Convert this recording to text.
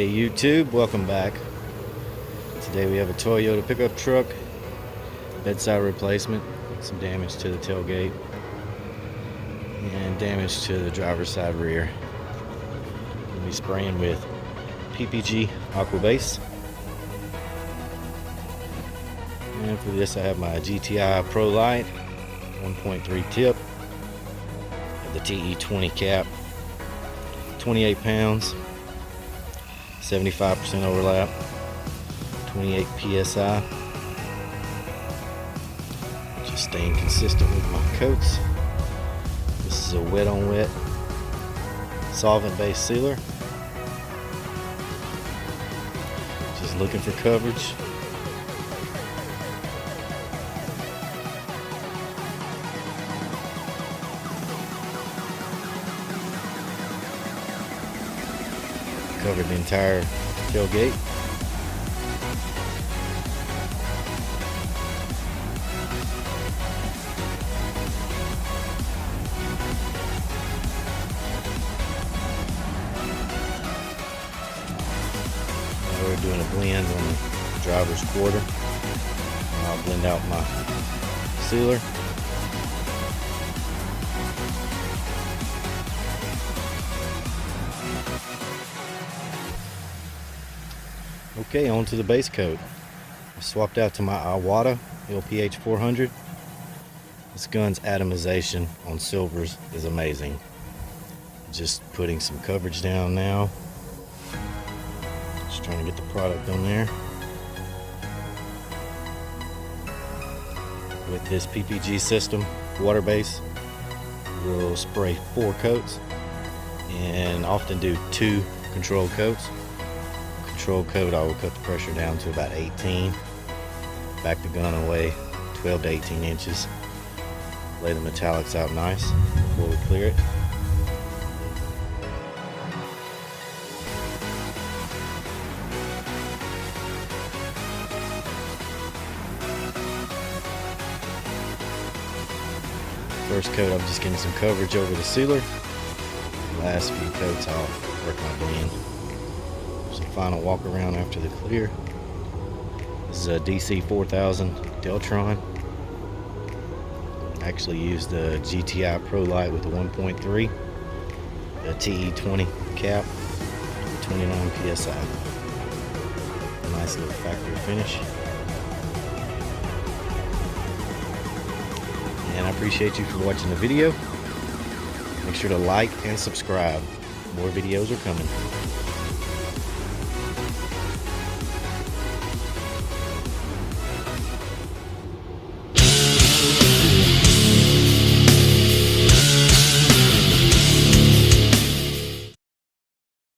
Hey YouTube, welcome back. Today we have a Toyota pickup truck, bedside replacement, some damage to the tailgate, and damage to the driver's side rear. We'll be spraying with PPG Aquabase. And for this I have my gtiprolite 1.3 tip, the TE20 cap, 28 pounds, 75% overlap, 28 psi. Just staying consistent with my coats. This is a wet on wet solvent based sealer. Just looking for coverage. Covered the entire tailgate. Now we're doing a blend on the driver's quarter. And I'll blend out my sealer. Okay, on to the base coat. I swapped out to my iwata LPH 400. This gun's atomization on silvers is amazing. Just putting some coverage down now. Just trying to get the product on there. With this PPG system, water base, we'll spray 4 coats and often do 2 control coats. Control coat, I will cut the pressure down to about 18. Back the gun away 12 to 18 inches. Lay the metallics out nice before we clear it. First coat, I'm just getting some coverage over the sealer. The last few coats, I'll work my blend. Final walk around after the clear. This is a DC 4000 deltron. Actually used the gtiprolite with the 1.3, the TE20 cap, 29 psi. A nice little factory finish. And I appreciate you for watching the video. Make sure to like and subscribe. More videos are coming.